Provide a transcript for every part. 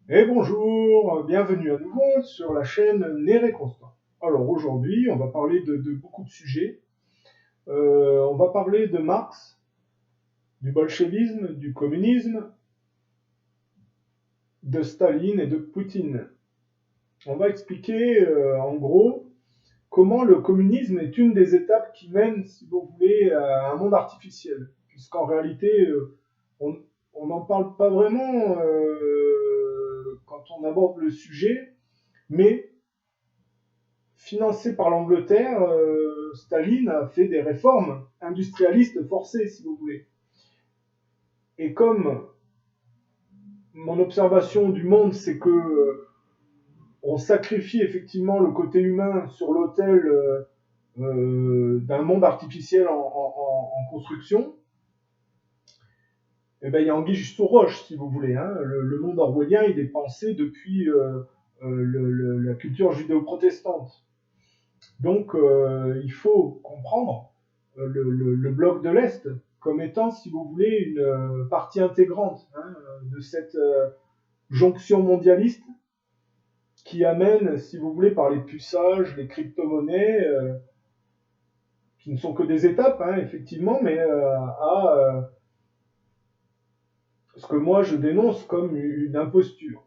Et bonjour, bienvenue à nouveau sur la chaîne Néré Constant. Alors aujourd'hui, on va parler de beaucoup de sujets. On va parler de Marx, du bolchevisme, du communisme, de Staline et de Poutine. On va expliquer en gros comment le communisme est une des étapes qui mène, si vous voulez, à un monde artificiel. Puisqu'en réalité, on n'en parle pas vraiment quand on aborde le sujet, mais financé par l'Angleterre, Staline a fait des réformes industrialistes forcées, si vous voulez. Et comme mon observation du monde, c'est que on sacrifie effectivement le côté humain sur l'autel d'un monde artificiel en construction, et ben, il y a anguille sous roche, si vous voulez. Hein. Le monde orwellien, il est pensé depuis la culture judéo-protestante. Donc, il faut comprendre le bloc de l'Est comme étant, si vous voulez, une partie intégrante de cette jonction mondialiste qui amène, si vous voulez, par les puçages, les crypto-monnaies, qui ne sont que des étapes, hein, effectivement, mais à ce que moi je dénonce comme une imposture.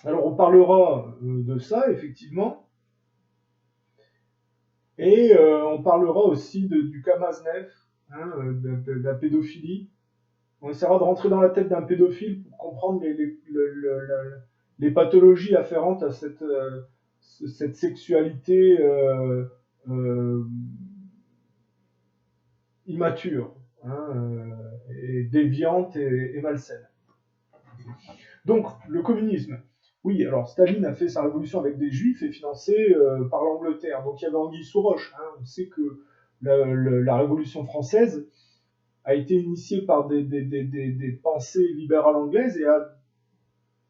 Alors, on parlera de ça, effectivement, et on parlera aussi du Kamaznev, hein, de la pédophilie. On essaiera de rentrer dans la tête d'un pédophile pour comprendre les pathologies afférentes à cette sexualité euh, immature, hein, et déviante et malsaine. Donc, le communisme. Oui, alors Staline a fait sa révolution avec des juifs et financé par l'Angleterre. Donc il y avait anguille sous roche. Hein. On sait que la révolution française a été initiée par des pensées libérales anglaises et a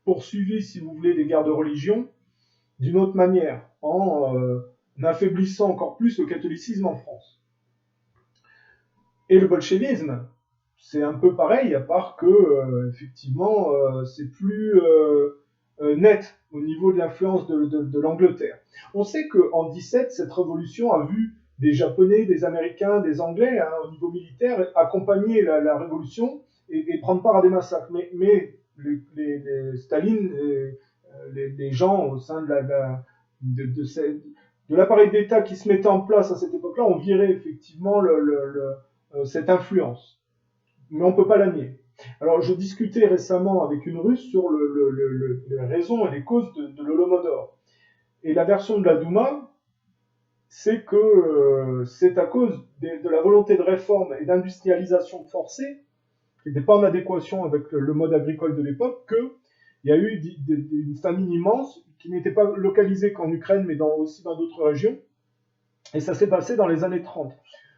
poursuivi, si vous voulez, les guerres de religion d'une autre manière, en affaiblissant encore plus le catholicisme en France. Et le bolchevisme, c'est un peu pareil, à part que, effectivement, c'est plus net au niveau de l'influence de l'Angleterre. On sait qu'en 17, cette révolution a vu des Japonais, des Américains, des Anglais, hein, au niveau militaire, accompagner la révolution et prendre part à des massacres. Mais Staline, les gens au sein de l'appareil d'État qui se mettait en place à cette époque-là ont viré effectivement cette influence. Mais on ne peut pas la nier. Alors, je discutais récemment avec une Russe sur les raisons et les causes de l'Holodomor. Et la version de la Douma, c'est que c'est à cause de la volonté de réforme et d'industrialisation forcée, qui n'était pas en adéquation avec le mode agricole de l'époque, qu'il y a eu une famine immense qui n'était pas localisée qu'en Ukraine, mais aussi dans d'autres régions. Et ça s'est passé dans les années 30.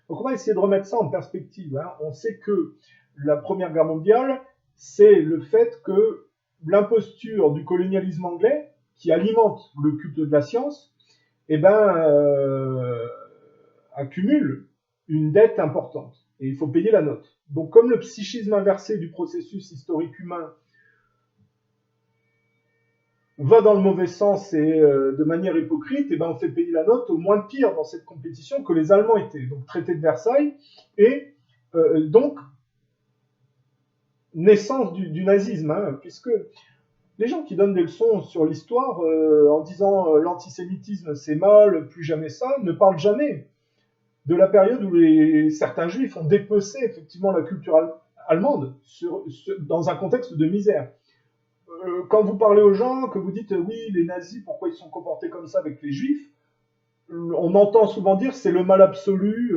Donc on va essayer de remettre ça en perspective. Hein. On sait que la Première Guerre mondiale, c'est le fait que l'imposture du colonialisme anglais, qui alimente le culte de la science, eh ben, accumule une dette importante. Et il faut payer la note. Donc comme le psychisme inversé du processus historique humain va dans le mauvais sens et de manière hypocrite, et ben on fait payer la note au moins pire dans cette compétition que les Allemands étaient. Donc traité de Versailles et donc naissance du nazisme, hein, puisque les gens qui donnent des leçons sur l'histoire en disant l'antisémitisme c'est mal, plus jamais ça, ne parlent jamais de la période où certains juifs ont dépecé effectivement la culture allemande dans un contexte de misère. Quand vous parlez aux gens, que vous dites oui, les nazis, pourquoi ils sont comportés comme ça avec les juifs, on entend souvent dire c'est le mal absolu.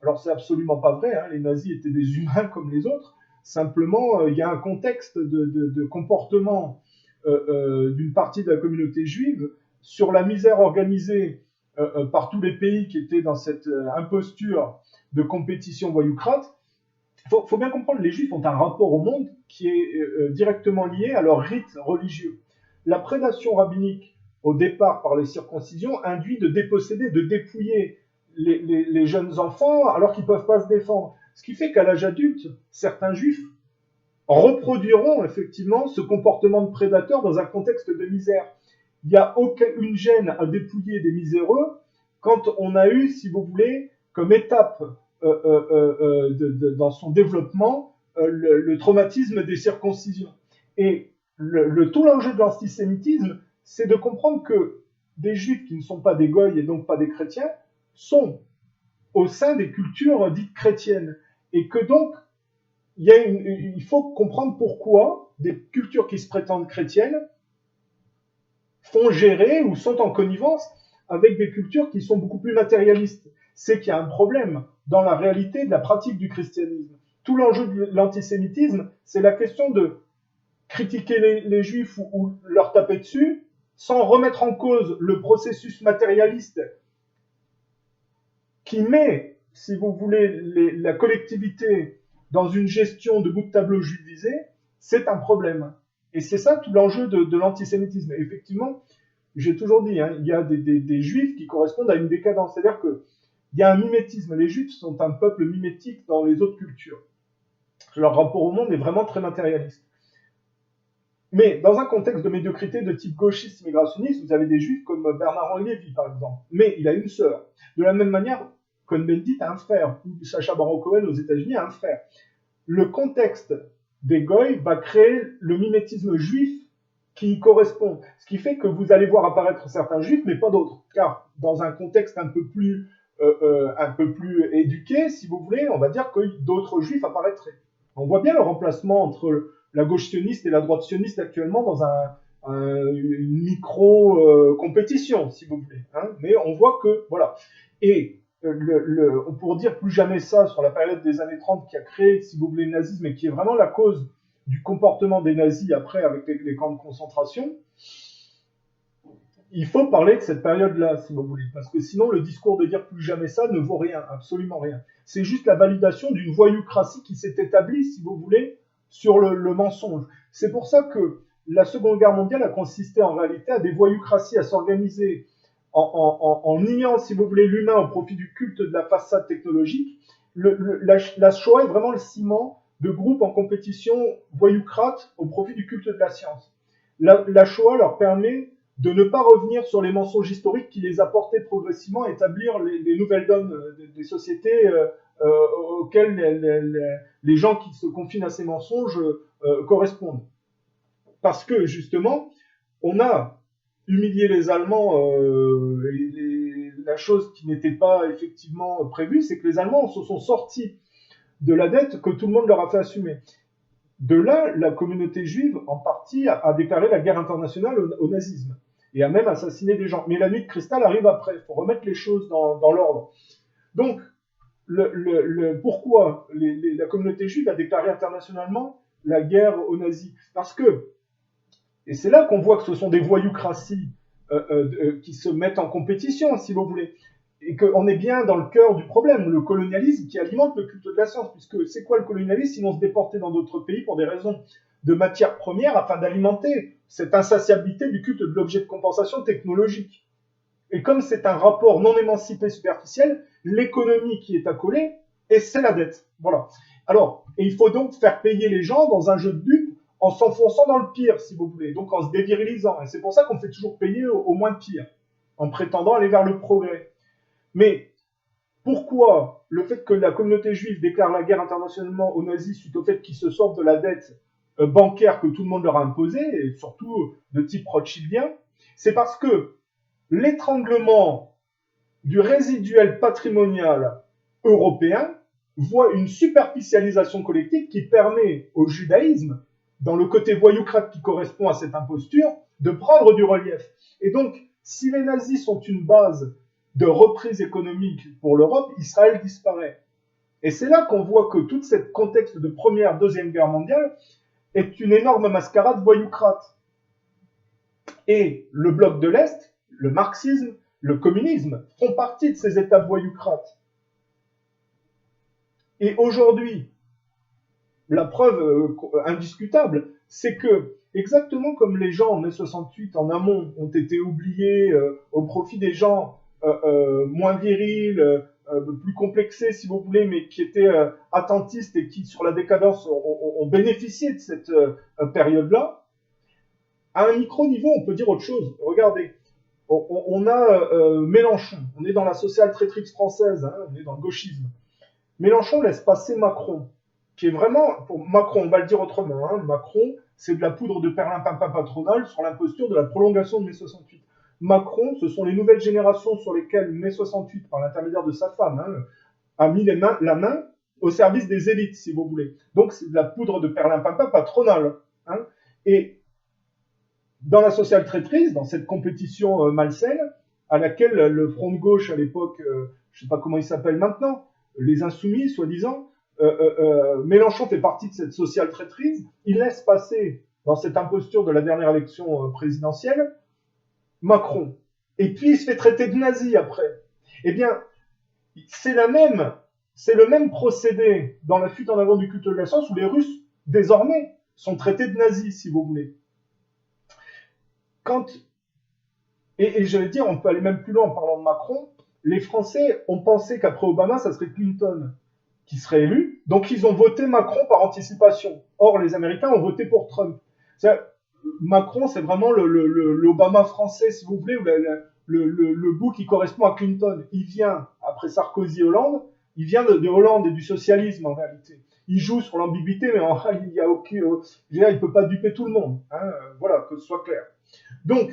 Alors c'est absolument pas vrai, hein, les nazis étaient des humains comme les autres. Simplement, il y a un contexte de comportement d'une partie de la communauté juive sur la misère organisée par tous les pays qui étaient dans cette imposture de compétition voyoucrate. Faut bien comprendre, les juifs ont un rapport au monde qui est directement lié à leur rite religieux. La prédation rabbinique, au départ par les circoncisions, induit de déposséder, de dépouiller les jeunes enfants alors qu'ils ne peuvent pas se défendre. Ce qui fait qu'à l'âge adulte, certains juifs reproduiront effectivement ce comportement de prédateur dans un contexte de misère. Il n'y a aucune gêne à dépouiller des miséreux quand on a eu, si vous voulez, comme étape dans son développement, le traumatisme des circoncisions. Et tout l'enjeu de l'antisémitisme, c'est de comprendre que des juifs qui ne sont pas des goïs et donc pas des chrétiens sont au sein des cultures dites chrétiennes. Et que donc, il faut comprendre pourquoi des cultures qui se prétendent chrétiennes font gérer ou sont en connivence avec des cultures qui sont beaucoup plus matérialistes. C'est qu'il y a un problème dans la réalité de la pratique du christianisme. Tout l'enjeu de l'antisémitisme, c'est la question de critiquer les juifs ou leur taper dessus sans remettre en cause le processus matérialiste qui met, si vous voulez, la collectivité dans une gestion de bout de tableau juivisé, c'est un problème. Et c'est ça tout l'enjeu de l'antisémitisme. Et effectivement, j'ai toujours dit, il y a des juifs qui correspondent à une décadence. C'est-à-dire qu'il y a un mimétisme. Les juifs sont un peuple mimétique dans les autres cultures. Leur rapport au monde est vraiment très matérialiste. Mais dans un contexte de médiocrité de type gauchiste immigrationniste, vous avez des juifs comme Bernard-Henri Lévy, par exemple. Mais il a une sœur. De la même manière, Cohn-Bendit a un frère, ou Sacha Baron Cohen aux États-Unis a un frère. Le contexte des goïs va créer le mimétisme juif qui y correspond. Ce qui fait que vous allez voir apparaître certains juifs, mais pas d'autres. Car dans un contexte un peu plus éduqué, si vous voulez, on va dire que d'autres juifs apparaîtraient. On voit bien le remplacement entre la gauche sioniste et la droite sioniste actuellement dans une micro-compétition, si vous voulez. Mais on voit que, voilà. Et on pourrait dire plus jamais ça sur la période des années 30 qui a créé, si vous voulez, le nazisme et qui est vraiment la cause du comportement des nazis après avec les camps de concentration. Il faut parler de cette période-là, si vous voulez, parce que sinon le discours de dire plus jamais ça ne vaut rien, absolument rien. C'est juste la validation d'une voyoucratie qui s'est établie, si vous voulez, sur le mensonge. C'est pour ça que la Seconde Guerre mondiale a consisté en réalité à des voyoucraties à s'organiser en niant, si vous voulez, l'humain au profit du culte de la façade technologique. La Shoah est vraiment le ciment de groupes en compétition voyoucrates au profit du culte de la science. La Shoah leur permet de ne pas revenir sur les mensonges historiques qui les a portés progressivement à établir les nouvelles donnes des sociétés auxquelles les gens qui se confinent à ces mensonges correspondent. Parce que, justement, on a humilié les Allemands, la chose qui n'était pas effectivement prévue, c'est que les Allemands se sont sortis de la dette que tout le monde leur a fait assumer. De là, la communauté juive, en partie, a déclaré la guerre internationale au nazisme et a même assassiné des gens. Mais la nuit de cristal arrive après. Il faut remettre les choses dans l'ordre. Donc, pourquoi la communauté juive a déclaré internationalement la guerre aux nazis? Parce que, et c'est là qu'on voit que ce sont des voyoucraties qui se mettent en compétition, si vous voulez, et qu'on est bien dans le cœur du problème, le colonialisme qui alimente le culte de la science, puisque c'est quoi le colonialisme sinon se déporter dans d'autres pays pour des raisons de matières premières afin d'alimenter cette insatiabilité du culte de l'objet de compensation technologique. Et comme c'est un rapport non émancipé superficiel, l'économie qui est accolée, et c'est la dette. Voilà. Alors, et il faut donc faire payer les gens dans un jeu de dupes en s'enfonçant dans le pire, si vous voulez, donc en se dévirilisant. Et c'est pour ça qu'on fait toujours payer au moins pire, en prétendant aller vers le progrès. Mais pourquoi le fait que la communauté juive déclare la guerre internationalement aux nazis suite au fait qu'ils se sortent de la dette bancaire que tout le monde leur a imposée, et surtout de type rothschildien, c'est parce que l'étranglement du résiduel patrimonial européen voit une superficialisation collective qui permet au judaïsme, dans le côté voyoucrate qui correspond à cette imposture, de prendre du relief. Et donc, si les nazis sont une base de reprise économique pour l'Europe, Israël disparaît. Et c'est là qu'on voit que tout ce contexte de Première, Deuxième Guerre mondiale est une énorme mascarade voyoucrate. Et le bloc de l'Est, le marxisme, le communisme font partie de ces États voyoucrates. Et aujourd'hui, la preuve indiscutable, c'est que, exactement comme les gens en mai 68 en amont ont été oubliés au profit des gens moins virils, plus complexés, si vous voulez, mais qui étaient attentistes et qui, sur la décadence, ont bénéficié de cette période-là. À un micro-niveau, on peut dire autre chose. Regardez, on a Mélenchon, on est dans la social-traîtrise française, hein, on est dans le gauchisme. Mélenchon laisse passer Macron, qui est vraiment, pour Macron, on va le dire autrement, hein, Macron, c'est de la poudre de perlimpinpin patronale sur l'imposture de la prolongation de mai 68. Macron, ce sont les nouvelles générations sur lesquelles mai 68, par l'intermédiaire de sa femme, hein, a mis la main au service des élites, si vous voulez. Donc c'est de la poudre de perlimpinpin patronale. Hein. Et dans la social-traîtrise, dans cette compétition malsaine, à laquelle le front de gauche à l'époque, je ne sais pas comment il s'appelle maintenant, les insoumis, soi-disant, Mélenchon fait partie de cette social-traîtrise, il laisse passer, dans cette imposture de la dernière élection présidentielle, Macron. Et puis il se fait traiter de nazi après. Eh bien, c'est le même procédé dans la fuite en avant du culte de la science où les Russes, désormais, sont traités de nazis, si vous voulez. Et je vais dire, on peut aller même plus loin en parlant de Macron, les Français ont pensé qu'après Obama, ça serait Clinton qui serait élu, donc ils ont voté Macron par anticipation. Or, les Américains ont voté pour Trump. Macron, c'est vraiment l'Obama français, si vous voulez, ou le bout qui correspond à Clinton. Il vient, après Sarkozy et Hollande, il vient de Hollande et du socialisme en réalité. Il joue sur l'ambiguïté, mais en réalité, il y a aucun, il ne peut pas duper tout le monde. Hein, voilà, que ce soit clair. Donc,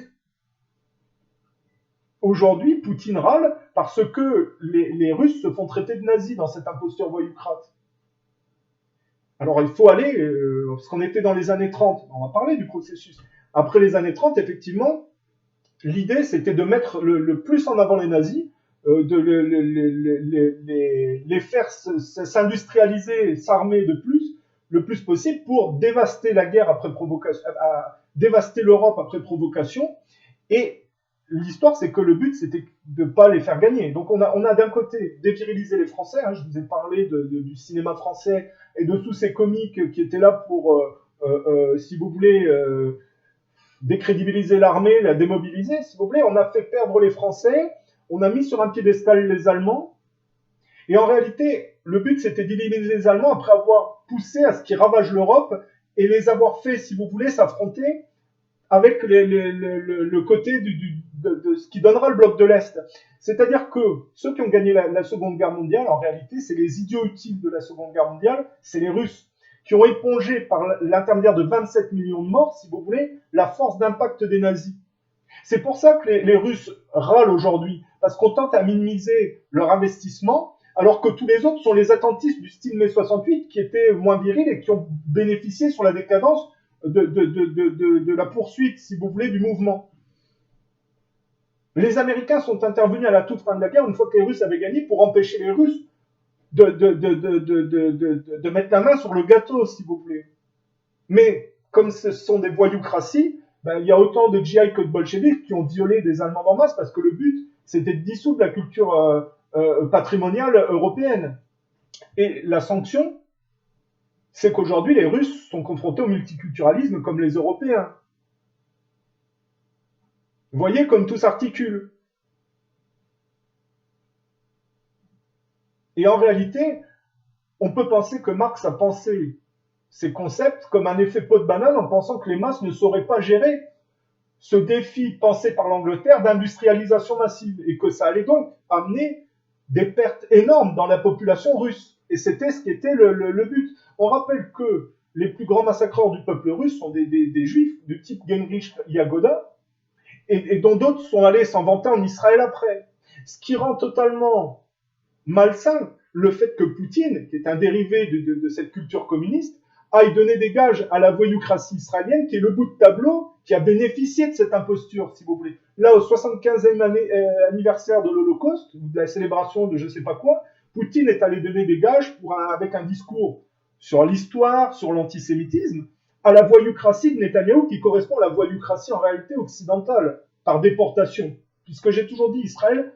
aujourd'hui, Poutine râle parce que les Russes se font traiter de nazis dans cette imposture voyoucrate. Alors, il faut aller, parce qu'on était dans les années 30, on va parler du processus. Après les années 30, effectivement, l'idée, c'était de mettre le plus en avant les nazis, de les faire s'industrialiser, s'armer de plus, le plus possible, pour dévaster la guerre après provocation, dévaster l'Europe après provocation. Et l'histoire, c'est que le but, c'était de ne pas les faire gagner. Donc, on a d'un côté dévirilisé les Français. Hein, je vous ai parlé du cinéma français et de tous ces comiques qui étaient là pour, si vous voulez, décrédibiliser l'armée, la démobiliser, si vous voulez. On a fait perdre les Français, on a mis sur un piédestal les Allemands. Et en réalité, le but, c'était d'éliminer les Allemands après avoir poussé à ce qu'ils ravagent l'Europe et les avoir fait, si vous voulez, s'affronter avec le côté de ce qui donnera le bloc de l'Est. C'est-à-dire que ceux qui ont gagné la Seconde Guerre mondiale, en réalité, c'est les idiots utiles de la Seconde Guerre mondiale, c'est les Russes, qui ont épongé par l'intermédiaire de 27 millions de morts, si vous voulez, la force d'impact des nazis. C'est pour ça que les Russes râlent aujourd'hui, parce qu'on tente à minimiser leur investissement, alors que tous les autres sont les attentistes du style mai 68, qui étaient moins virils et qui ont bénéficié sur la décadence de la poursuite, si vous voulez, du mouvement. Les Américains sont intervenus à la toute fin de la guerre, une fois que les Russes avaient gagné, pour empêcher les Russes de mettre la main sur le gâteau, si vous voulez. Mais comme ce sont des voyoucraties, il y a autant de GI que de bolcheviks qui ont violé des Allemands en masse, parce que le but, c'était de dissoudre la culture patrimoniale européenne. Et la sanction, c'est qu'aujourd'hui, les Russes sont confrontés au multiculturalisme comme les Européens. Vous voyez comme tout s'articule. Et en réalité, on peut penser que Marx a pensé ces concepts comme un effet pot de banane en pensant que les masses ne sauraient pas gérer ce défi pensé par l'Angleterre d'industrialisation massive et que ça allait donc amener des pertes énormes dans la population russe. Et c'était ce qui était le but. On rappelle que les plus grands massacreurs du peuple russe sont des juifs du type Genrich Yagoda et dont d'autres sont allés s'en vanter en Israël après. Ce qui rend totalement malsain le fait que Poutine, qui est un dérivé de cette culture communiste, aille donner des gages à la voyoucratie israélienne, qui est le bout de tableau qui a bénéficié de cette imposture, si vous voulez. Là, au 75e anniversaire de l'Holocauste, ou de la célébration de je ne sais pas quoi, Poutine est allé donner des gages avec un discours sur l'histoire, sur l'antisémitisme, à la voyoucratie de Netanyahou, qui correspond à la voyoucratie en réalité occidentale, par déportation. Puisque j'ai toujours dit, Israël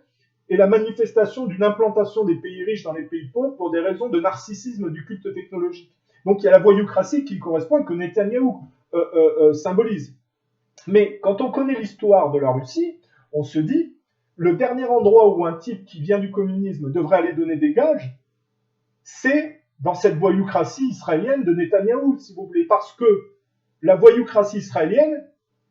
est la manifestation d'une implantation des pays riches dans les pays pauvres pour des raisons de narcissisme du culte technologique. Donc il y a la voyoucratie qui correspond et que Netanyahou symbolise. Mais quand on connaît l'histoire de la Russie, on se dit, le dernier endroit où un type qui vient du communisme devrait aller donner des gages, c'est dans cette voyoucratie israélienne de Netanyahou, si vous voulez, parce que la voyoucratie israélienne,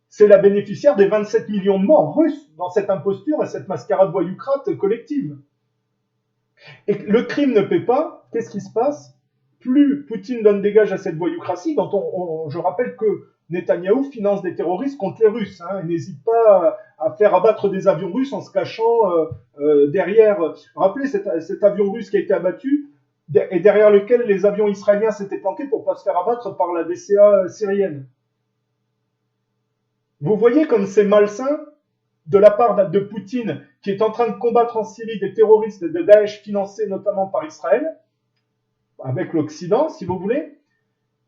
c'est la bénéficiaire des 27 millions de morts russes dans cette imposture et cette mascarade voyoucrate collective. Et le crime ne paie pas, qu'est-ce qui se passe? Plus Poutine donne des gages à cette voyoucratie, dont je rappelle que Netanyahou finance des terroristes contre les Russes, hein, et n'hésite pas à faire abattre des avions russes en se cachant derrière. Rappelez cet avion russe qui a été abattu et derrière lequel les avions israéliens s'étaient planqués pour ne pas se faire abattre par la DCA syrienne. Vous voyez comme c'est malsain de la part de Poutine, qui est en train de combattre en Syrie des terroristes de Daesh financés notamment par Israël, avec l'Occident, si vous voulez,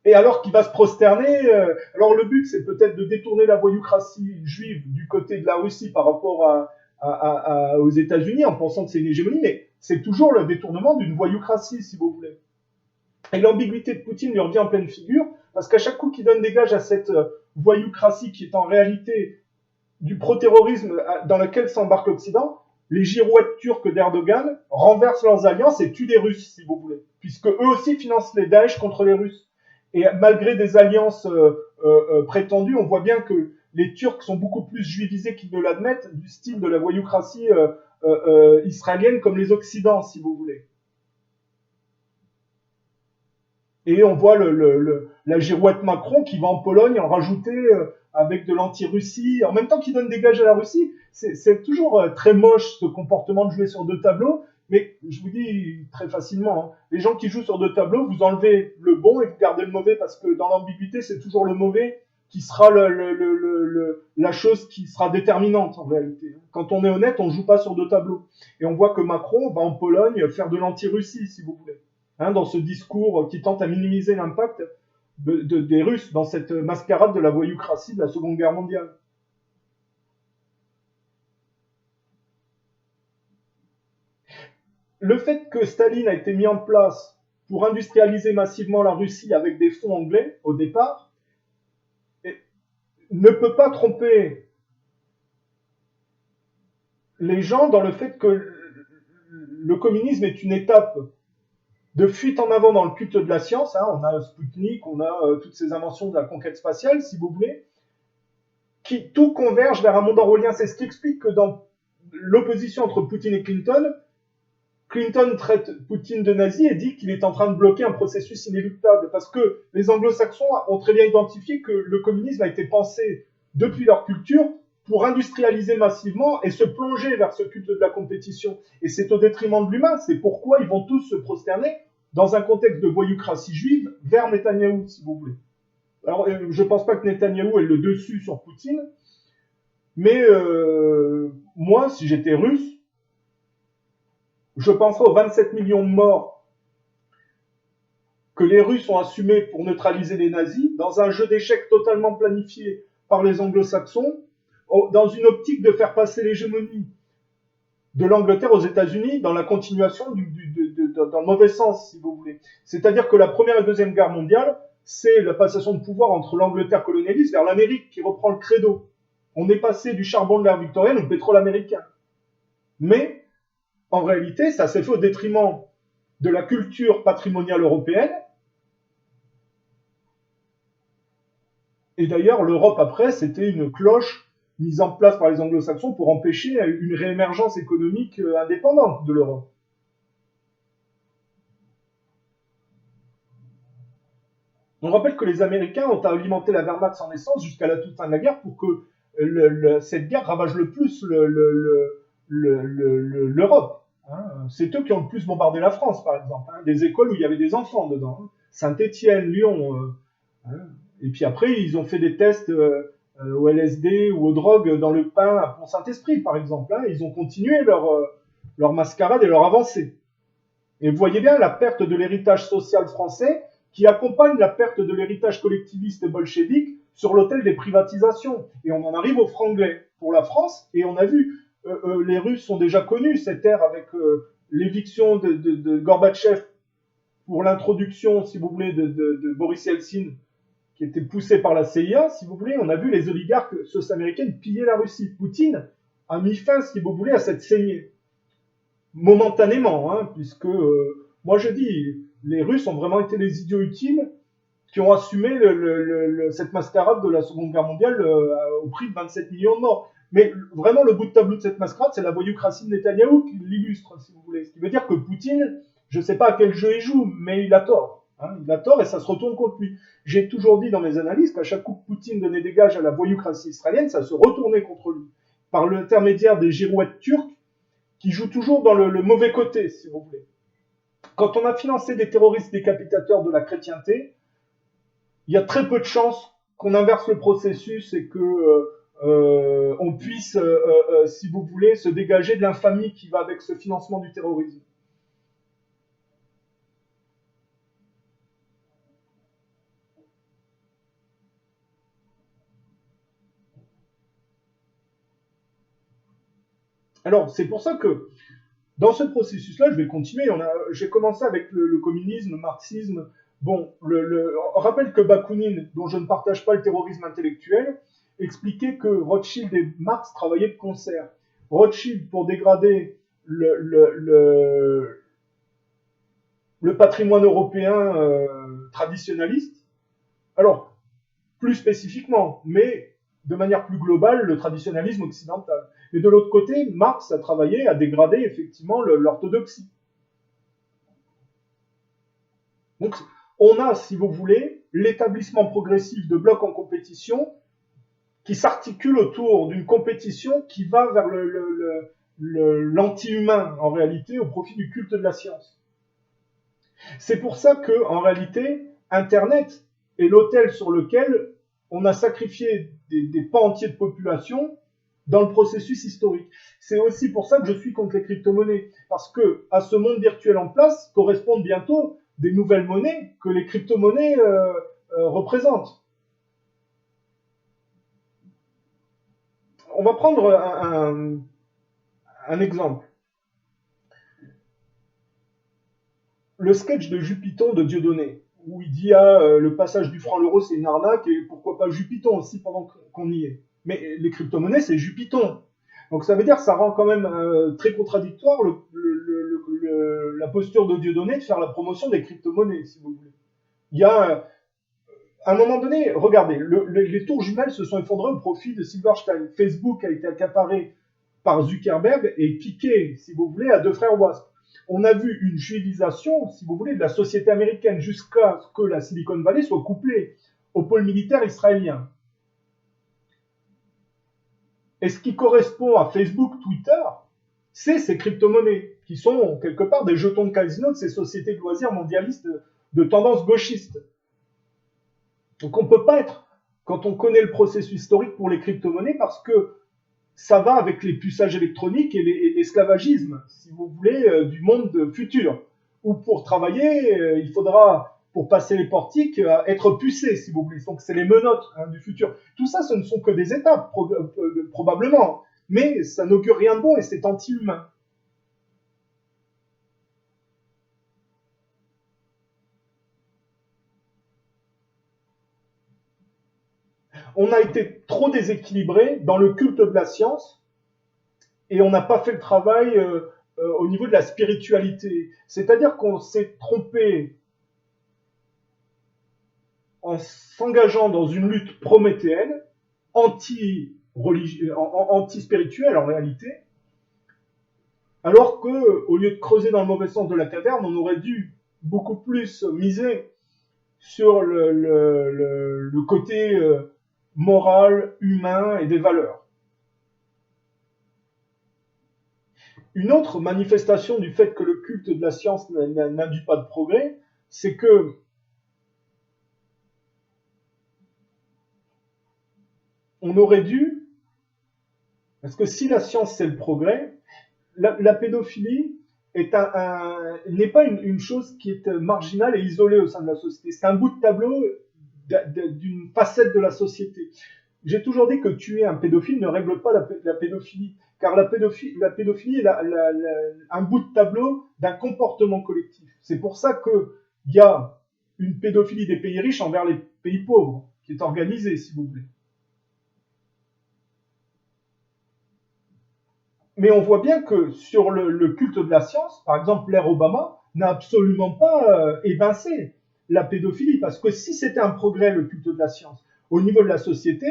et alors qu'il va se prosterner. Alors le but, c'est peut-être de détourner la voyoucratie juive du côté de la Russie par rapport aux États-Unis, en pensant que c'est une hégémonie, mais c'est toujours le détournement d'une voyoucratie, si vous voulez. Et l'ambiguïté de Poutine lui revient en pleine figure, parce qu'à chaque coup qu'il donne des gages à cette voyoucratie qui est en réalité du pro-terrorisme dans lequel s'embarque l'Occident, les girouettes turques d'Erdogan renversent leurs alliances et tuent les Russes, si vous voulez, puisque eux aussi financent les Daesh contre les Russes. Et malgré des alliances prétendues, on voit bien que les Turcs sont beaucoup plus juivisés qu'ils ne l'admettent, du style de la voyoucratie israélienne comme les Occidents, si vous voulez. Et on voit la girouette Macron qui va en Pologne en rajouter avec de l'anti-Russie, en même temps qu'il donne des gages à la Russie. C'est toujours très moche ce comportement de jouer sur deux tableaux, mais je vous dis très facilement, hein, les gens qui jouent sur deux tableaux, vous enlevez le bon et vous gardez le mauvais, parce que dans l'ambiguïté, c'est toujours le mauvais qui sera la chose qui sera déterminante en réalité. Quand on est honnête, on ne joue pas sur deux tableaux. Et on voit que Macron va en Pologne faire de l'anti-Russie, si vous voulez. Hein, dans ce discours qui tente à minimiser l'impact des Russes dans cette mascarade de la voyoucratie de la Seconde Guerre mondiale. Le fait que Staline a été mis en place pour industrialiser massivement la Russie avec des fonds anglais au départ ne peut pas tromper les gens dans le fait que le communisme est une étape de fuite en avant dans le culte de la science. Hein, on a Spoutnik, on a toutes ces inventions de la conquête spatiale, si vous voulez, qui tout converge vers un monde orwellien. C'est ce qui explique que dans l'opposition entre Poutine et Clinton, Clinton traite Poutine de nazi et dit qu'il est en train de bloquer un processus inéluctable, parce que les anglo-saxons ont très bien identifié que le communisme a été pensé depuis leur culture pour industrialiser massivement et se plonger vers ce culte de la compétition. Et c'est au détriment de l'humain. C'est pourquoi ils vont tous se prosterner dans un contexte de voyoucratie juive vers Netanyahou, si vous voulez. Alors, je ne pense pas que Netanyahou ait le dessus sur Poutine, mais moi, si j'étais russe, je penserais aux 27 millions de morts que les Russes ont assumés pour neutraliser les nazis, dans un jeu d'échecs totalement planifié par les anglo-saxons, dans une optique de faire passer l'hégémonie de l'Angleterre aux États-Unis dans la continuation dans le mauvais sens, si vous voulez. C'est-à-dire que la Première et Deuxième Guerre mondiale, c'est la passation de pouvoir entre l'Angleterre colonialiste vers l'Amérique qui reprend le credo. On est passé du charbon de l'ère victorienne au pétrole américain. Mais, en réalité, ça s'est fait au détriment de la culture patrimoniale européenne. Et d'ailleurs, l'Europe, après, c'était une cloche mise en place par les anglo-saxons pour empêcher une réémergence économique indépendante de l'Europe. On rappelle que les Américains ont alimenté la Wehrmacht sans essence jusqu'à la toute fin de la guerre pour que cette guerre ravage le plus l'Europe. Hein. C'est eux qui ont le plus bombardé la France, par exemple. Hein. Des écoles où il y avait des enfants dedans. Hein. Saint-Étienne, Lyon. Hein. Et puis après, ils ont fait des tests au LSD ou aux drogues dans le pain à Pont-Saint-Esprit, par exemple. Hein. Ils ont continué leur mascarade et leur avancée. Et vous voyez bien la perte de l'héritage social français qui accompagne la perte de l'héritage collectiviste et bolchevique sur l'autel des privatisations. Et on en arrive au franglais pour la France, et on a vu, les Russes ont déjà connu cette ère avec l'éviction de Gorbatchev pour l'introduction, si vous voulez, de Boris Yeltsin, qui était poussé par la CIA, si vous voulez. On a vu les oligarques socio-américaines piller la Russie. Poutine, a mis fin, si vous voulez, à cette saignée. Momentanément, hein, puisque, moi je dis, les Russes ont vraiment été les idiots utiles qui ont assumé cette mascarade de la Seconde Guerre mondiale au prix de 27 millions de morts. Mais vraiment, le bout de tableau de cette mascarade, c'est la voyoucratie de Netanyahou qui l'illustre, si vous voulez. Ce qui veut dire que Poutine, je ne sais pas à quel jeu il joue, mais il a tort. Hein, il a tort et ça se retourne contre lui. J'ai toujours dit dans mes analyses qu'à chaque coup que Poutine donnait des gages à la voyoucratie israélienne, ça se retournait contre lui. Par l'intermédiaire des girouettes turques qui jouent toujours dans le mauvais côté, si vous voulez. Quand on a financé des terroristes décapitateurs de la chrétienté, il y a très peu de chances qu'on inverse le processus et que on puisse, si vous voulez, se dégager de l'infamie qui va avec ce financement du terrorisme. Alors, c'est pour ça que dans ce processus-là, je vais continuer. J'ai commencé avec le communisme, le marxisme. Bon, on rappelle que Bakounine, dont je ne partage pas le terrorisme intellectuel, expliquait que Rothschild et Marx travaillaient de concert. Rothschild pour dégrader le patrimoine européen traditionnaliste. Alors, plus spécifiquement, mais de manière plus globale, le traditionnalisme occidental. Et de l'autre côté, Marx a travaillé à dégrader effectivement l'orthodoxie. Donc, on a, si vous voulez, l'établissement progressif de blocs en compétition qui s'articule autour d'une compétition qui va vers l'anti-humain, en réalité, au profit du culte de la science. C'est pour ça que, en réalité, Internet est l'autel sur lequel on a sacrifié des pans entiers de population dans le processus historique. C'est aussi pour ça que je suis contre les crypto-monnaies, parce que à ce monde virtuel en place correspondent bientôt des nouvelles monnaies que les crypto-monnaies représentent. On va prendre un exemple. Le sketch de Jupiton de Dieudonné, où il dit le passage du franc à l'euro c'est une arnaque et pourquoi pas Jupiton aussi pendant qu'on y est. Mais les crypto-monnaies c'est Jupiton. Donc ça veut dire que ça rend quand même très contradictoire la posture de Dieudonné de faire la promotion des crypto-monnaies, si vous voulez. Il y a à un moment donné, regardez, les tours jumelles se sont effondrées au profit de Silverstein. Facebook a été accaparé par Zuckerberg et piqué, si vous voulez, à deux frères Wasp. On a vu une juivisation, si vous voulez, de la société américaine jusqu'à ce que la Silicon Valley soit couplée au pôle militaire israélien. Et ce qui correspond à Facebook, Twitter, c'est ces crypto-monnaies, qui sont quelque part des jetons de casino de ces sociétés de loisirs mondialistes de tendance gauchiste. Donc on ne peut pas être, quand on connaît le processus historique pour les crypto-monnaies, parce que ça va avec les puçages électroniques et l'esclavagisme, si vous voulez, du monde futur. Où pour travailler, il faudra, pour passer les portiques, être pucé, si vous voulez. Donc c'est les menottes du futur. Tout ça, ce ne sont que des étapes, probablement. Mais ça n'augure rien de bon et c'est anti-humain. On a été trop déséquilibré dans le culte de la science et on n'a pas fait le travail au niveau de la spiritualité. C'est-à-dire qu'on s'est trompé en s'engageant dans une lutte prométhéenne, anti-spirituelle en réalité, alors qu'au lieu de creuser dans le mauvais sens de la caverne, on aurait dû beaucoup plus miser sur le côté moral, humain et des valeurs. Une autre manifestation du fait que le culte de la science n'induit pas de progrès, c'est que on aurait dû, parce que si la science c'est le progrès, la pédophilie n'est pas une chose qui est marginale et isolée au sein de la société. C'est un bout de tableau d'une facette de la société. J'ai toujours dit que tuer un pédophile ne règle pas la pédophilie, car la pédophilie est un bout de tableau d'un comportement collectif. C'est pour ça qu'il y a une pédophilie des pays riches envers les pays pauvres, qui est organisée, si vous voulez. Mais on voit bien que sur le culte de la science, par exemple, l'ère Obama n'a absolument pas évincé la pédophilie, parce que si c'était un progrès, le culte de la science, au niveau de la société,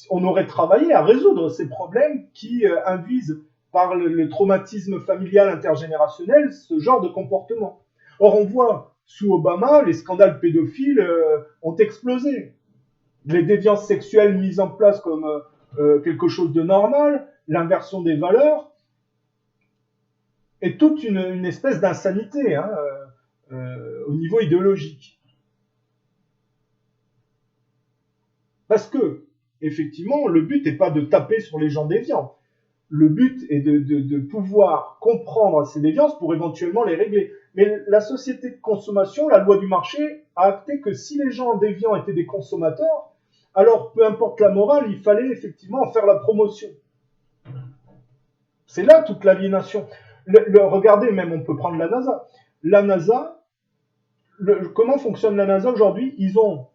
on aurait travaillé à résoudre ces problèmes qui induisent par le traumatisme familial intergénérationnel ce genre de comportement. Or, on voit sous Obama, les scandales pédophiles ont explosé. Les déviances sexuelles mises en place comme quelque chose de normal, l'inversion des valeurs, et toute une espèce d'insanité hein, au niveau idéologique. Parce que, effectivement, le but n'est pas de taper sur les gens déviants. Le but est de pouvoir comprendre ces déviances pour éventuellement les régler. Mais la société de consommation, la loi du marché, a acté que si les gens déviants étaient des consommateurs, alors peu importe la morale, il fallait effectivement en faire la promotion. C'est là toute l'aliénation. Regardez, même on peut prendre la NASA. La NASA, comment fonctionne la NASA aujourd'hui? Ils ont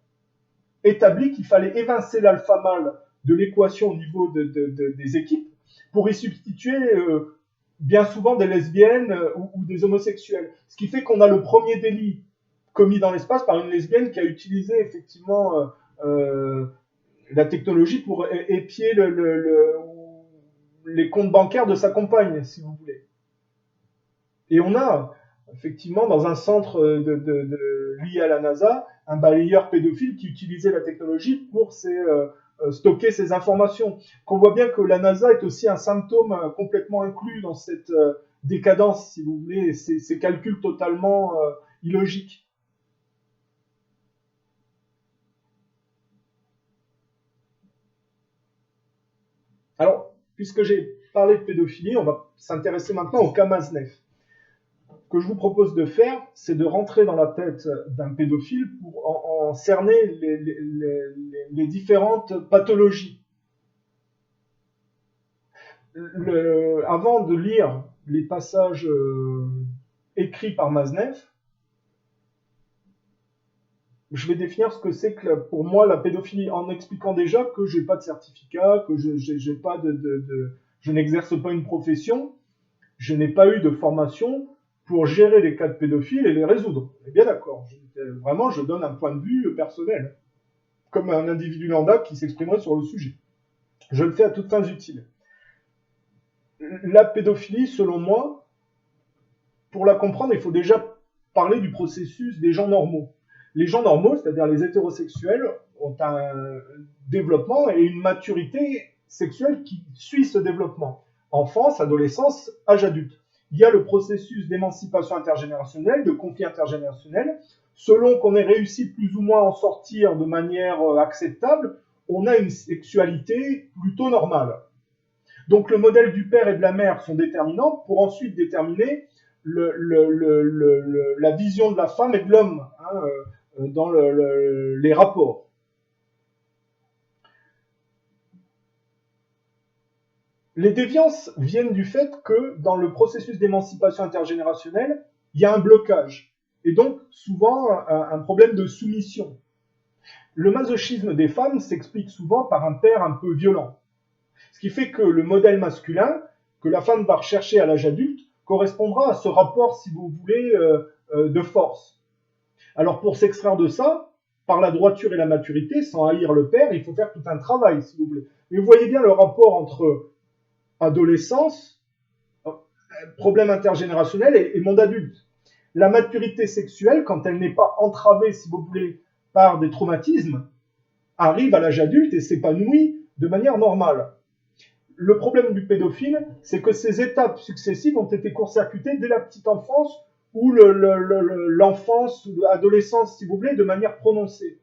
établi qu'il fallait évincer l'alpha mâle de l'équation au niveau des équipes pour y substituer bien souvent des lesbiennes ou des homosexuels. Ce qui fait qu'on a le premier délit commis dans l'espace par une lesbienne qui a utilisé effectivement la technologie pour épier les comptes bancaires de sa compagne, si vous voulez. Et on a effectivement dans un centre lié à la NASA un balayeur pédophile qui utilisait la technologie pour stocker ces informations. Qu'on voit bien que la NASA est aussi un symptôme complètement inclus dans cette décadence, si vous voulez, ces calculs totalement illogiques. Alors, puisque j'ai parlé de pédophilie, on va s'intéresser maintenant au cas Maznev. Ce que je vous propose de faire, c'est de rentrer dans la tête d'un pédophile pour en cerner les différentes pathologies. Avant de lire les passages écrits par Maznev, je vais définir ce que c'est que pour moi la pédophilie en expliquant déjà que j'ai pas de certificat, que je n'exerce pas une profession, je n'ai pas eu de formation pour gérer les cas de pédophiles et les résoudre. On est bien d'accord. Vraiment, je donne un point de vue personnel, comme un individu lambda qui s'exprimerait sur le sujet. Je le fais à toutes fins utiles. La pédophilie, selon moi, pour la comprendre, il faut déjà parler du processus des gens normaux. Les gens normaux, c'est-à-dire les hétérosexuels, ont un développement et une maturité sexuelle qui suit ce développement. Enfance, adolescence, âge adulte. Il y a le processus d'émancipation intergénérationnelle, de conflit intergénérationnel. Selon qu'on ait réussi plus ou moins à en sortir de manière acceptable, on a une sexualité plutôt normale. Donc le modèle du père et de la mère sont déterminants pour ensuite déterminer la vision de la femme et de l'homme hein, dans les rapports. Les déviances viennent du fait que dans le processus d'émancipation intergénérationnelle, il y a un blocage et donc souvent un problème de soumission. Le masochisme des femmes s'explique souvent par un père un peu violent. Ce qui fait que le modèle masculin que la femme va rechercher à l'âge adulte correspondra à ce rapport, si vous voulez, de force. Alors pour s'extraire de ça, par la droiture et la maturité, sans haïr le père, il faut faire tout un travail, si vous voulez. Mais vous voyez bien le rapport entre adolescence, problème intergénérationnel et monde adulte. La maturité sexuelle, quand elle n'est pas entravée, si vous voulez, par des traumatismes, arrive à l'âge adulte et s'épanouit de manière normale. Le problème du pédophile, c'est que ces étapes successives ont été court-circuitées dès la petite enfance ou l'enfance ou l'adolescence, si vous voulez, de manière prononcée.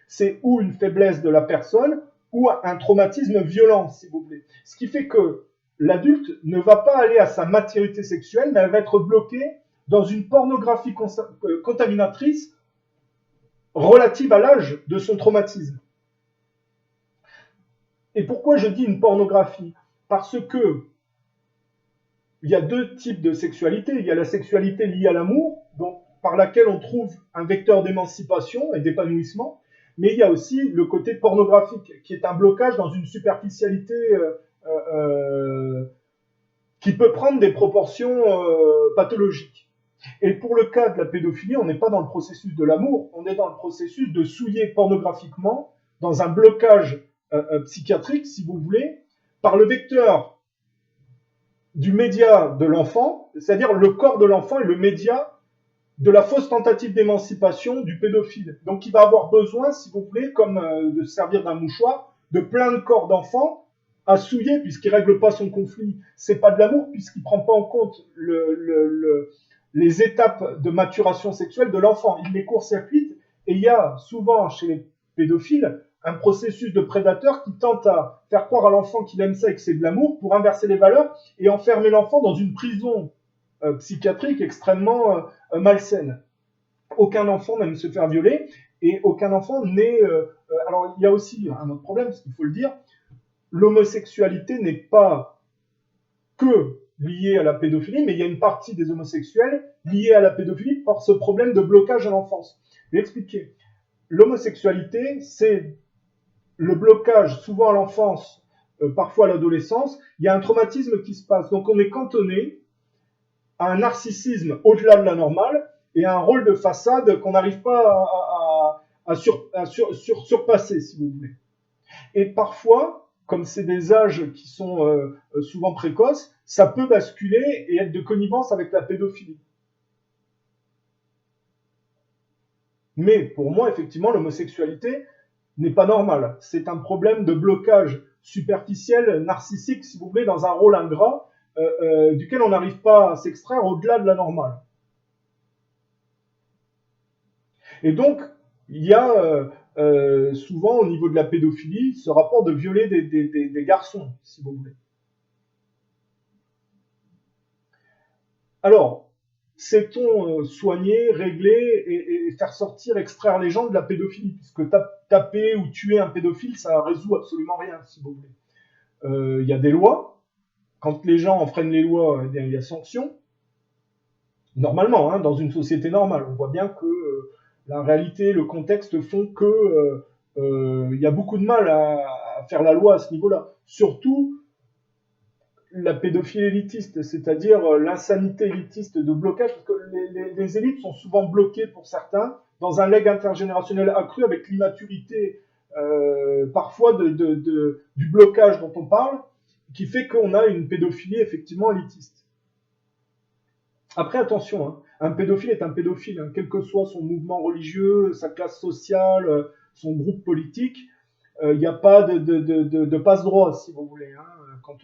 C'est ou une faiblesse de la personne ou un traumatisme violent, si vous voulez. Ce qui fait que l'adulte ne va pas aller à sa maturité sexuelle, mais elle va être bloquée dans une pornographie contaminatrice relative à l'âge de son traumatisme. Et pourquoi je dis une pornographie? Parce que il y a deux types de sexualité. Il y a la sexualité liée à l'amour, donc par laquelle on trouve un vecteur d'émancipation et d'épanouissement, mais il y a aussi le côté pornographique, qui est un blocage dans une superficialité qui peut prendre des proportions pathologiques. Et pour le cas de la pédophilie, on n'est pas dans le processus de l'amour, on est dans le processus de souiller pornographiquement, dans un blocage psychiatrique, si vous voulez, par le vecteur du média de l'enfant, c'est-à-dire le corps de l'enfant est le média de la fausse tentative d'émancipation du pédophile. Donc il va avoir besoin, si vous voulez, comme de se servir d'un mouchoir, de plein de corps d'enfants à souiller, puisqu'il ne règle pas son conflit. C'est pas de l'amour, puisqu'il ne prend pas en compte les étapes de maturation sexuelle de l'enfant. Il les court-circuite, et il y a souvent chez les pédophiles un processus de prédateur qui tente à faire croire à l'enfant qu'il aime ça et que c'est de l'amour pour inverser les valeurs et enfermer l'enfant dans une prison psychiatrique extrêmement malsaine. Aucun enfant n'aime se faire violer et aucun enfant n'est... alors il y a aussi un autre problème, il faut le dire, l'homosexualité n'est pas que liée à la pédophilie, mais il y a une partie des homosexuels liés à la pédophilie par ce problème de blocage à l'enfance. Je vais expliquer. L'homosexualité, c'est le blocage souvent à l'enfance, parfois à l'adolescence. Il y a un traumatisme qui se passe. Donc on est cantonné à un narcissisme au-delà de la normale et à un rôle de façade qu'on n'arrive pas à surpasser, si vous voulez. Et parfois, comme c'est des âges qui sont souvent précoces, ça peut basculer et être de connivence avec la pédophilie. Mais pour moi, effectivement, l'homosexualité n'est pas normale. C'est un problème de blocage superficiel, narcissique, si vous voulez, dans un rôle ingrat, duquel on n'arrive pas à s'extraire au-delà de la normale. Et donc, il y a souvent au niveau de la pédophilie ce rapport de violer des garçons, si vous voulez. Alors, sait-on soigner, régler et faire sortir, extraire les gens de la pédophilie? Puisque taper ou tuer un pédophile, ça résout absolument rien, si vous voulez. Il y a des lois. Quand les gens enfreignent les lois, eh bien, il y a sanction. Normalement, hein, dans une société normale, on voit bien que la réalité, le contexte font que y a beaucoup de mal à faire la loi à ce niveau-là. Surtout la pédophilie élitiste, c'est-à-dire l'insanité élitiste de blocage, parce que les élites sont souvent bloquées pour certains dans un legs intergénérationnel accru avec l'immaturité parfois du blocage dont on parle, qui fait qu'on a une pédophilie effectivement élitiste. Après, attention, hein, un pédophile est un pédophile, hein, quel que soit son mouvement religieux, sa classe sociale, son groupe politique, il n'y a pas de passe-droit, si vous voulez. Hein, quand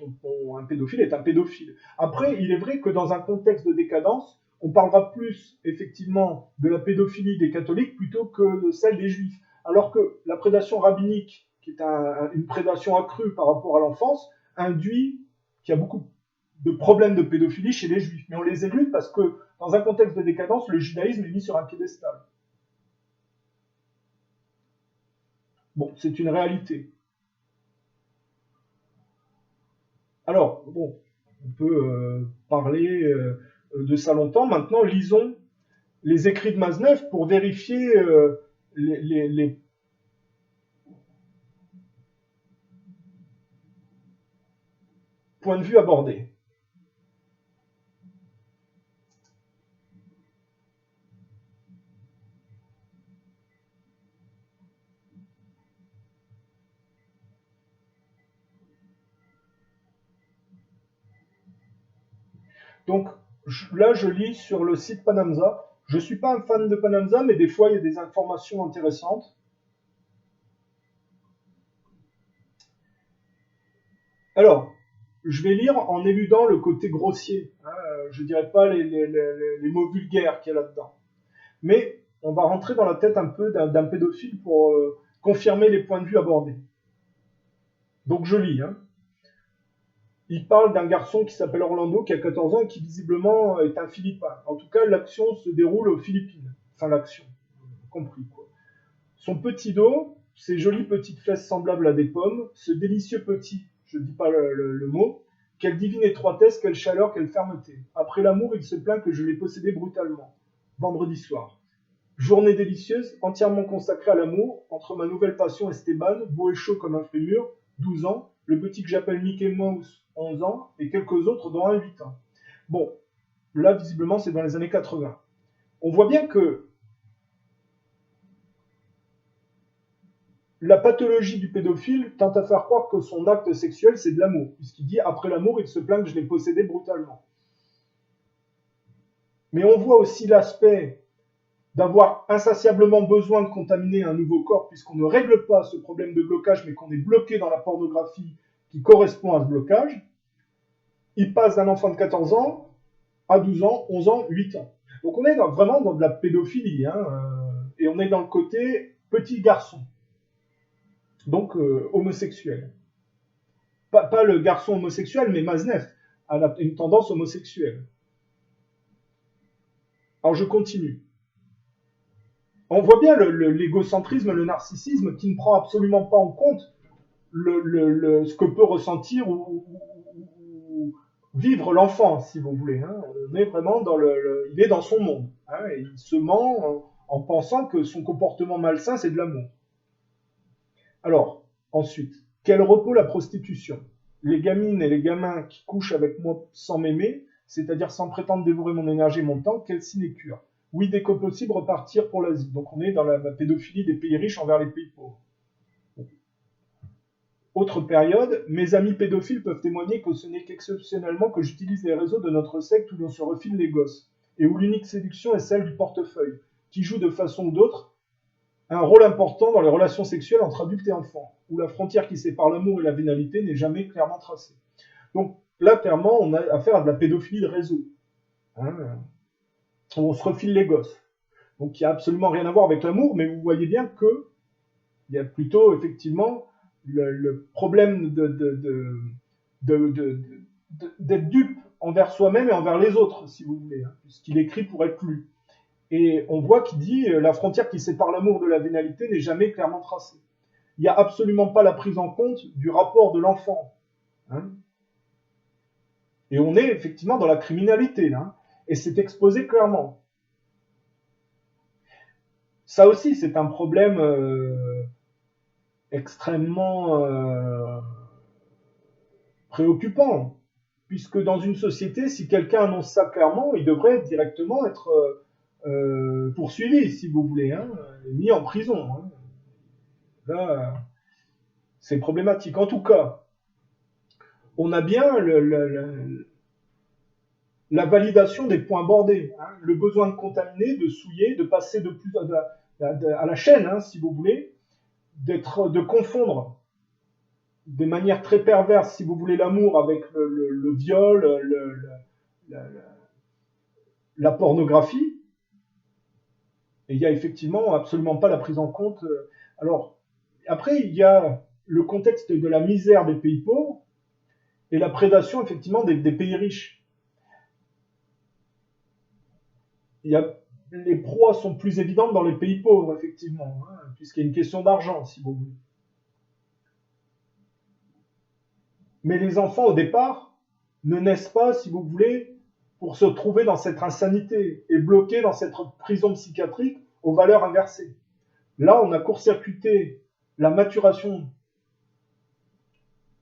un pédophile est un pédophile. Après, il est vrai que dans un contexte de décadence, on parlera plus, effectivement, de la pédophilie des catholiques plutôt que de celle des juifs. Alors que la prédation rabbinique, qui est une prédation accrue par rapport à l'enfance, induit qu'il y a beaucoup de problèmes de pédophilie chez les juifs. Mais on les élude parce que, dans un contexte de décadence, le judaïsme est mis sur un piédestal. Bon, c'est une réalité. Alors, bon, on peut parler de ça longtemps. Maintenant, lisons les écrits de Mazenev pour vérifier les points de vue abordés. Donc là, je lis sur le site Panamza. Je ne suis pas un fan de Panamza, mais des fois, il y a des informations intéressantes. Alors, je vais lire en éludant le côté grossier. Hein, je ne dirais pas les mots vulgaires qu'il y a là-dedans. Mais on va rentrer dans la tête un peu d'un pédophile pour confirmer les points de vue abordés. Donc je lis. Hein. Il parle d'un garçon qui s'appelle Orlando, qui a 14 ans et qui visiblement est un Philippin. En tout cas, l'action se déroule aux Philippines. Enfin, l'action, compris quoi. Son petit dos, ses jolies petites fesses semblables à des pommes, ce délicieux petit, je ne dis pas le mot, quelle divine étroitesse, quelle chaleur, quelle fermeté. Après l'amour, il se plaint que je l'ai possédé brutalement. Vendredi soir. Journée délicieuse, entièrement consacrée à l'amour, entre ma nouvelle passion Esteban, beau et chaud comme un fruit mûr, 12 ans, le petit que j'appelle Mickey Mouse, 11 ans, et quelques autres, dont un 8 ans. Bon, là, visiblement, c'est dans les années 80. On voit bien que la pathologie du pédophile tente à faire croire que son acte sexuel, c'est de l'amour, puisqu'il dit, après l'amour, il se plaint que je l'ai possédé brutalement. Mais on voit aussi l'aspect d'avoir insatiablement besoin de contaminer un nouveau corps, puisqu'on ne règle pas ce problème de blocage, mais qu'on est bloqué dans la pornographie qui correspond à ce blocage. Il passe d'un enfant de 14 ans à 12 ans, 11 ans, 8 ans. Donc on est vraiment dans de la pédophilie, et on est dans le côté petit garçon, donc homosexuel. Pas le garçon homosexuel, mais Maznev a une tendance homosexuelle. Alors je continue. On voit bien l'égocentrisme, le narcissisme qui ne prend absolument pas en compte ce que peut ressentir ou vivre l'enfant, si vous voulez. On est vraiment il est dans son monde. Et il se ment en pensant que son comportement malsain, c'est de l'amour. Alors, ensuite, quel repos la prostitution? Les gamines et les gamins qui couchent avec moi sans m'aimer, c'est-à-dire sans prétendre dévorer mon énergie et mon temps, quelle sinécure. Oui, dès que possible, repartir pour l'Asie. Donc on est dans la pédophilie des pays riches envers les pays pauvres. Autre période, mes amis pédophiles peuvent témoigner que ce n'est qu'exceptionnellement que j'utilise les réseaux de notre secte où l'on se refile les gosses, et où l'unique séduction est celle du portefeuille, qui joue de façon ou d'autre un rôle important dans les relations sexuelles entre adultes et enfants, où la frontière qui sépare l'amour et la vénalité n'est jamais clairement tracée. Donc là, clairement, on a affaire à de la pédophilie de réseau. On se refile les gosses. Donc il n'y a absolument rien à voir avec l'amour, mais vous voyez bien que il y a plutôt effectivement le problème d'être dupe envers soi-même et envers les autres, si vous voulez, puisqu'il écrit pour être lu. Et on voit qu'il dit la frontière qui sépare l'amour de la vénalité n'est jamais clairement tracée. Il n'y a absolument pas la prise en compte du rapport de l'enfant. Et on est effectivement dans la criminalité, là. Et c'est exposé clairement. Ça aussi, c'est un problème extrêmement préoccupant, puisque dans une société, si quelqu'un annonce ça clairement, il devrait directement être poursuivi, si vous voulez, mis en prison. Là, c'est problématique. En tout cas, on a bien la validation des points bordés, le besoin de contaminer, de souiller, de passer de plus à la chaîne, si vous voulez, de confondre de manière très perverse, si vous voulez, l'amour avec le viol, la pornographie. Et il n'y a effectivement absolument pas la prise en compte. Alors, après, il y a le contexte de la misère des pays pauvres et la prédation, effectivement, des pays riches. Les proies sont plus évidentes dans les pays pauvres, effectivement, puisqu'il y a une question d'argent, si vous voulez. Mais les enfants, au départ, ne naissent pas, si vous voulez, pour se trouver dans cette insanité et bloqués dans cette prison psychiatrique aux valeurs inversées. Là, on a court-circuité la maturation,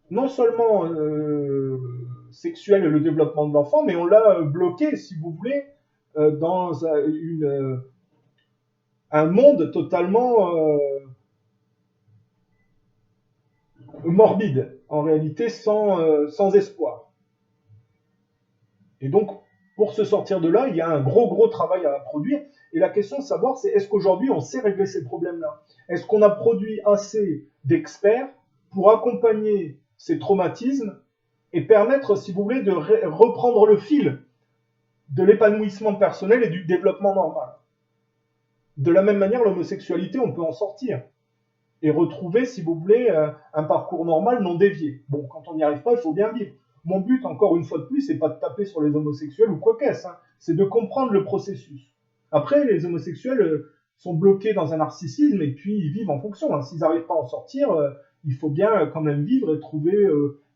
non seulement sexuelle et le développement de l'enfant, mais on l'a bloqué, si vous voulez, dans un monde totalement morbide, en réalité sans espoir. Et donc, pour se sortir de là, il y a un gros travail à produire. Et la question de savoir, c'est est-ce qu'aujourd'hui, on sait régler ces problèmes-là? Est-ce qu'on a produit assez d'experts pour accompagner ces traumatismes et permettre, si vous voulez, de reprendre le fil de l'épanouissement personnel et du développement normal? De la même manière, l'homosexualité, on peut en sortir et retrouver, si vous voulez, un parcours normal non dévié. Bon, quand on n'y arrive pas, il faut bien vivre. Mon but, encore une fois de plus, c'est pas de taper sur les homosexuels ou quoi qu'est-ce, c'est de comprendre le processus. Après, les homosexuels sont bloqués dans un narcissisme et puis ils vivent en fonction. S'ils n'arrivent pas à en sortir, il faut bien quand même vivre et trouver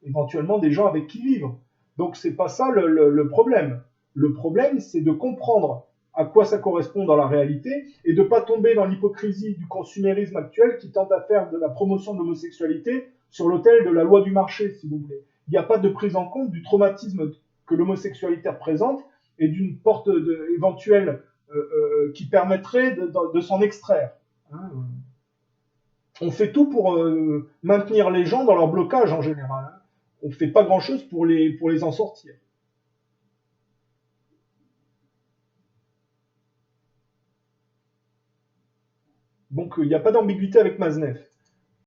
éventuellement des gens avec qui vivre. Donc c'est pas ça le problème. Le problème, c'est de comprendre à quoi ça correspond dans la réalité et de ne pas tomber dans l'hypocrisie du consumérisme actuel qui tente à faire de la promotion de l'homosexualité sur l'autel de la loi du marché, si vous voulez. il n'y a pas de prise en compte du traumatisme que l'homosexualité représente et d'une porte éventuelle qui permettrait de s'en extraire. Hein. On fait tout pour maintenir les gens dans leur blocage en général. Hein. On ne fait pas grand-chose pour les en sortir. Donc il n'y a pas d'ambiguïté avec Maznev.